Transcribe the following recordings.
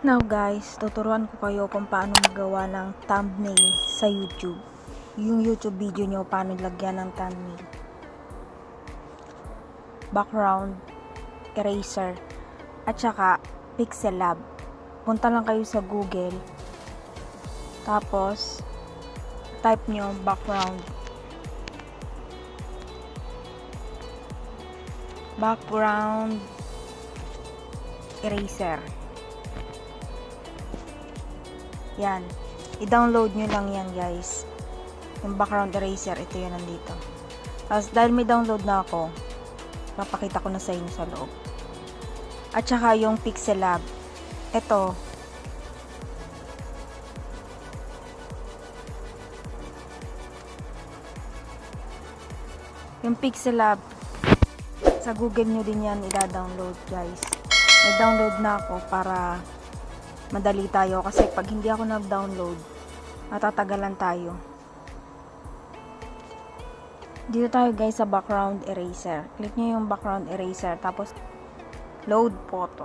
Now guys, tuturuan ko kayo kung paano magawa ng thumbnail sa YouTube. Yung YouTube video nyo, paano lagyan ng thumbnail. Background, eraser, at saka Pixel Lab. Punta lang kayo sa Google. Tapos, type nyo background. Background eraser. Yan. I-download nyo lang yan guys. Yung background eraser, ito yan nandito. Tapos dahil may download na ako, papakita ko na sa inyo sa loob. At saka yung Pixel Lab. Ito. Yung Pixel Lab, sa Google nyo din yan i-download guys. Nag-download na ako para madali tayo kasi pag hindi ako nag-download matatagalan tayo. Dito tayo guys sa background eraser. Click nyo yung background eraser tapos load photo.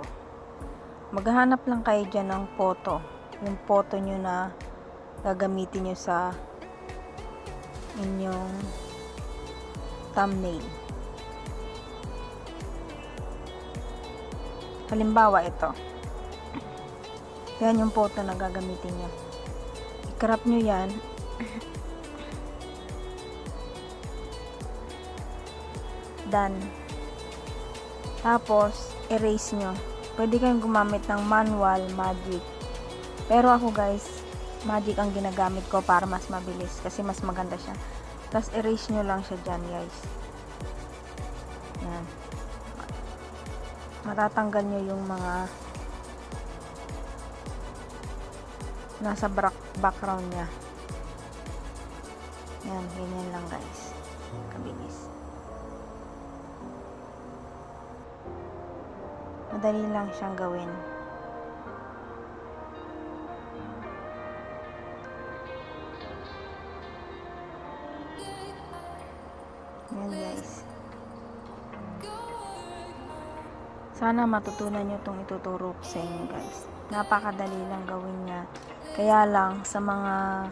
Maghahanap lang kayo dyan ng photo. Yung photo nyo na gagamitin nyo sa inyong thumbnail. Halimbawa ito. Yan yung photo na gagamitin nyo. I-crop nyo yan. Done. Tapos, erase nyo. Pwede kayong gumamit ng manual, magic. Pero ako guys, magic ang ginagamit ko para mas mabilis. Kasi mas maganda siya. Tapos, erase nyo lang siya dyan guys. Yan. Matatanggal nyo yung mga nasa background niya. Yan, ganyan lang guys. Kabilis. Madali lang siyang gawin. Yan guys. Sana matutunan nyo itong ituturo ko sa inyo guys. Napakadali lang gawin niya. Kaya lang sa mga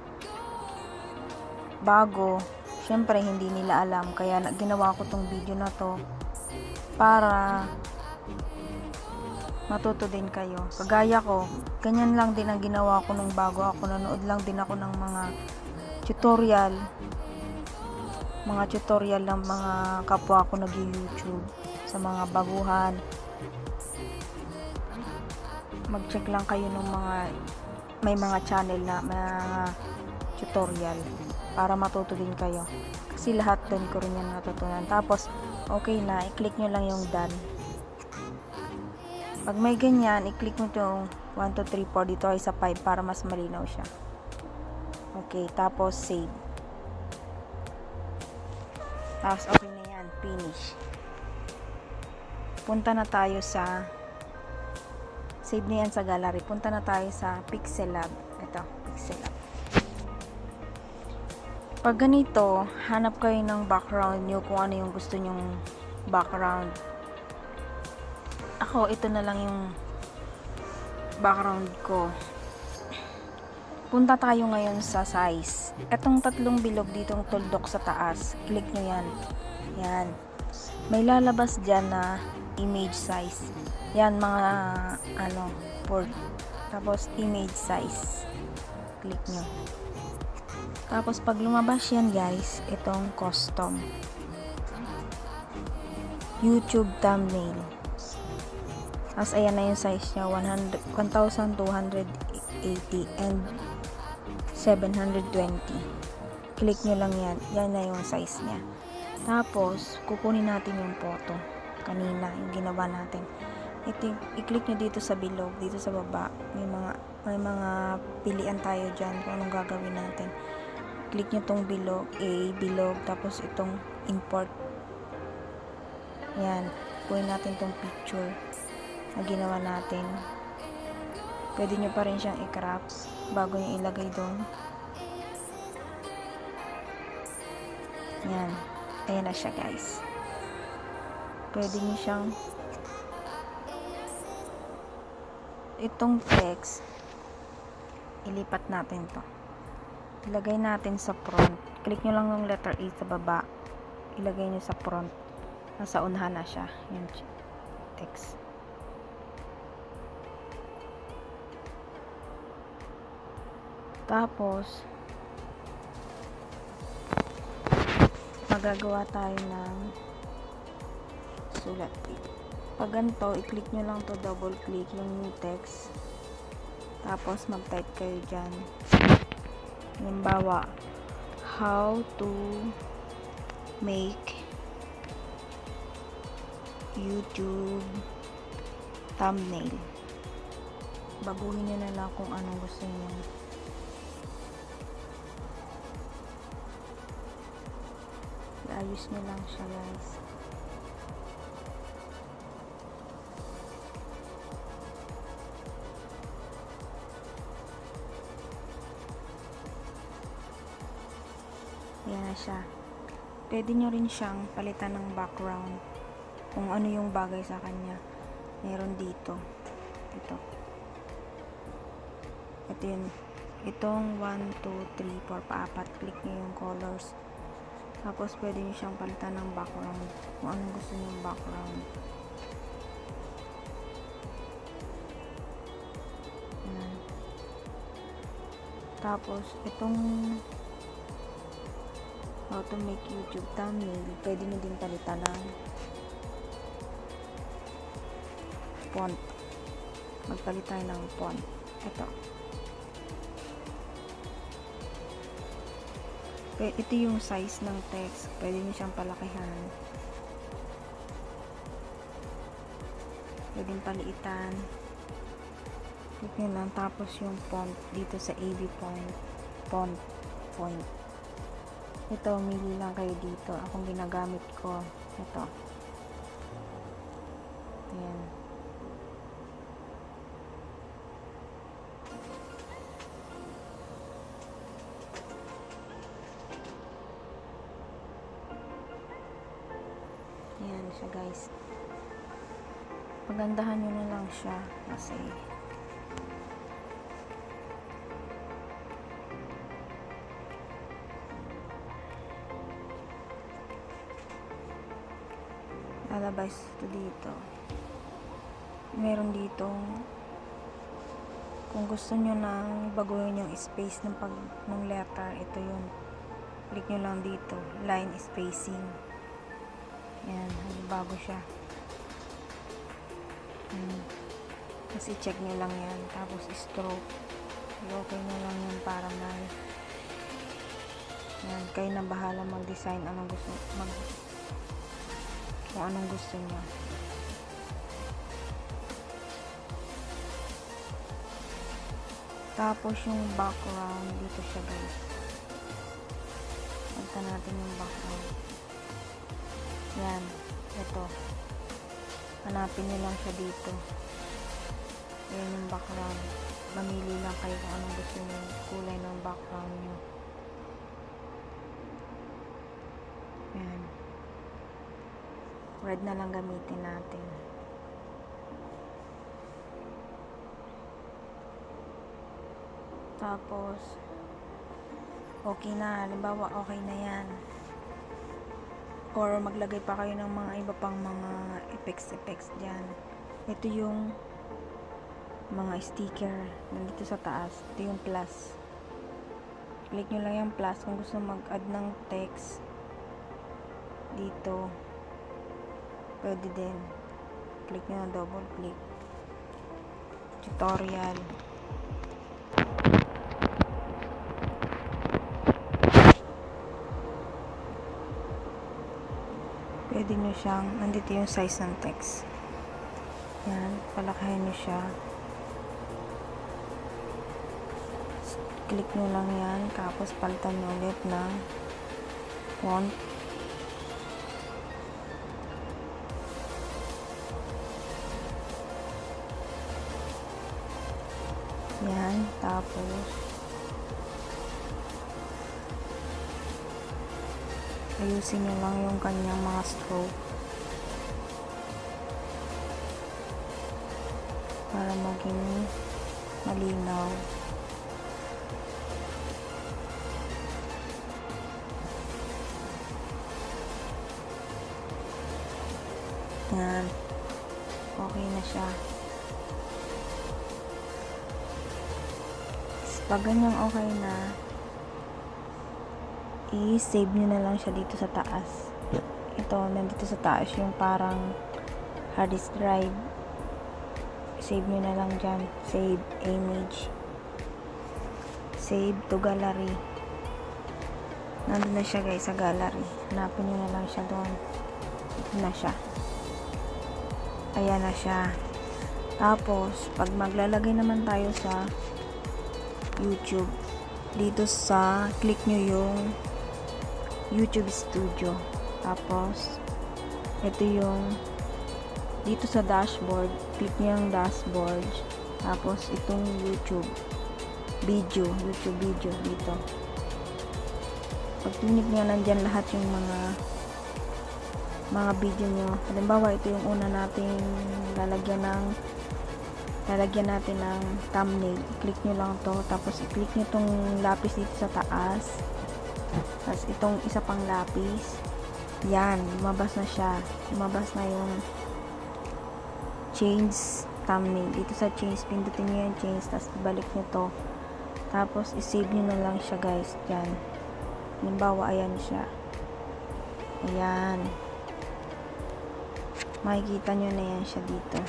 bago, syempre hindi nila alam. Kaya ginawa ko tong video na to para matuto din kayo. Kagaya ko, ganyan lang din ang ginawa ko nung bago ako. Nanood lang din ako ng mga tutorial. Mga tutorial ng mga kapwa ko nag-YouTube sa mga baguhan. Mag-check lang kayo ng mga may mga channel na mga tutorial para matuto din kayo. Kasi lahat doon ko rin yan natutunan. Tapos, okay na, i-click nyo lang yung done. Pag may ganyan, i-click nyo itong 1, 2, 3, 4 dito ay sa 5 para mas malinaw siya. Okay, tapos save. Tapos okay na yan, finish. Punta na tayo sa save na yan sa gallery. Punta na tayo sa Pixel Lab. Ito, Pixel Lab. Pag ganito, hanap kayo ng background nyo kung ano yung gusto nyong background. Ako, ito na lang yung background ko. Punta tayo ngayon sa size. Etong tatlong bilog ditong tuldok sa taas. Click nyo yan. Yan. May lalabas dyan na image size. Yan mga port. Tapos image size. Click nyo. Tapos pag lumabas yan guys, itong custom. YouTube thumbnail. Tapos ayan na yung size nya, 1280 and 720. Click nyo lang yan. Yan na yung size nya. Tapos, kukunin natin yung photo. Kanina, yung ginawa natin. I-click nyo dito sa bilog, dito sa baba. May mga pilian tayo dyan kung anong gagawin natin. Click nyo tong bilog, bilog, tapos itong import. Yan. Kunin natin tong picture na ginawa natin. Pwede nyo pa rin siyang i-crop bago nyo ilagay doon. Yan. Ayan na siya guys. Pwede nyo siyang itong text, ilipat natin to. Ilagay natin sa front. Click nyo lang yung letter A sa baba. Ilagay nyo sa front. Nasa unahan na siya. Yung text. Tapos, magagawa tayo ng sulat. Pag ganito, i-click nyo lang to, double click yung new text. Tapos, mag-type kayo dyan. Halimbawa, how to make YouTube thumbnail. Baguhin nyo na lang kung anong gusto nyo. Ayos nyo lang siya, guys. Ayan na siya. Pwede nyo rin siyang palitan ng background kung ano yung bagay sa kanya. Meron dito. Ito yun. Itong 1, 2, 3, 4, pa-apat. Click nyo yung colors. Tapos pwede nyo siyang palitan ng background kung anong gusto nyo yung background. Ayan. Tapos itong how to make YouTube thumbnail, pwede nyo din palitan ng font. Magpalit tayo ng font. Ito yung size ng text. Pwede nyo siyang palakihan. Pwede paliitan. Click nyo lang. Tapos yung font dito sa AB font. Ito, mili lang kayo dito. Akong ginagamit ko. Ito. Ayan. Ayan siya, guys. Pagandahan nyo na lang siya kasi lalabas ito dito. Meron ditong kung gusto nyo nang baguhin yung space ng letter, ito yun. Click nyo lang dito, line spacing. Yan, bago siya. Kasi check nyo lang yan. Tapos stroke, okay nyo lang yun para may yan, kayo na bahala mag-design kung anong gusto nyo. Tapos yung background, dito siya, guys. Pagka natin yung background. Yan, ito. Hanapin nyo lang siya dito. Yan yung background. Mamili lang kayo kung anong gusto nyo, kulay ng background nyo. Yan. Red na lang gamitin natin. Tapos okay na, halimbawa okay na yan, or maglagay pa kayo ng mga iba pang mga effects dyan. Ito yung mga sticker nandito sa taas. Ito yung plus. Click nyo lang yung plus kung gusto mag-add ng text dito. Pwede din. Click nyo na double click. Tutorial. Pwede nyo siyang, nandito yung size ng text. Yan, palakahin nyo siya. Click nyo lang yan, tapos palitan nyo ulit ng font. Yan, tapos ayusin nyo lang yung kanyang mga stroke. para maging malinaw. Yan. Okay na siya. Pag ganyang okay na, i-save nyo na lang siya dito sa taas. Ito, nandito sa taas yung parang hard disk drive. Save nyo na lang dyan. Save image. Save to gallery. Nandun na siya guys sa gallery. Hanapin nyo na lang siya doon. Ito na siya. Ayan na siya. Tapos, pag maglalagay naman tayo sa YouTube, dito sa click nyo yung YouTube Studio. Tapos ito yung dito sa dashboard, click nyo yung dashboard. Tapos itong YouTube video dito. Pag click nyo, nandyan lahat yung mga video nyo. Halimbawa, ito yung una nating lalagyan natin ng thumbnail. I-click nyo lang to, tapos i-click nyo tong lapis dito sa taas, tapos itong isa pang lapis. Yan, lumabas na siya. Lumabas na yung change thumbnail. Dito sa change, pindutin nyo yung change, tapos ibalik nyo to, tapos i-save nyo na lang siya guys. Yan, halimbawa, ayan siya. Ayan, makikita nyo na yan siya dito.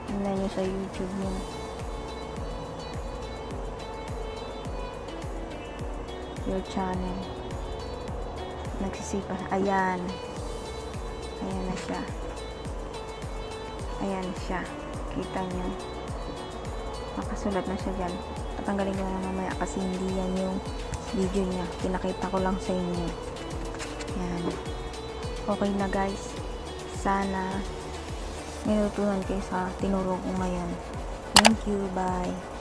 Tingnan nyo sa YouTube nyo. Your channel. Nagsisipa. Ayan. Ayan na siya. Ayan siya. Kita nyo. Nakasulat na siya dyan. Tatanggalin ko na mamaya kasi hindi yan yung video niya. Pinakita ko lang sa inyo. Ayan. Okay na guys. Sana may natutunan kayo sa tinuro ko ngayon. Thank you. Bye.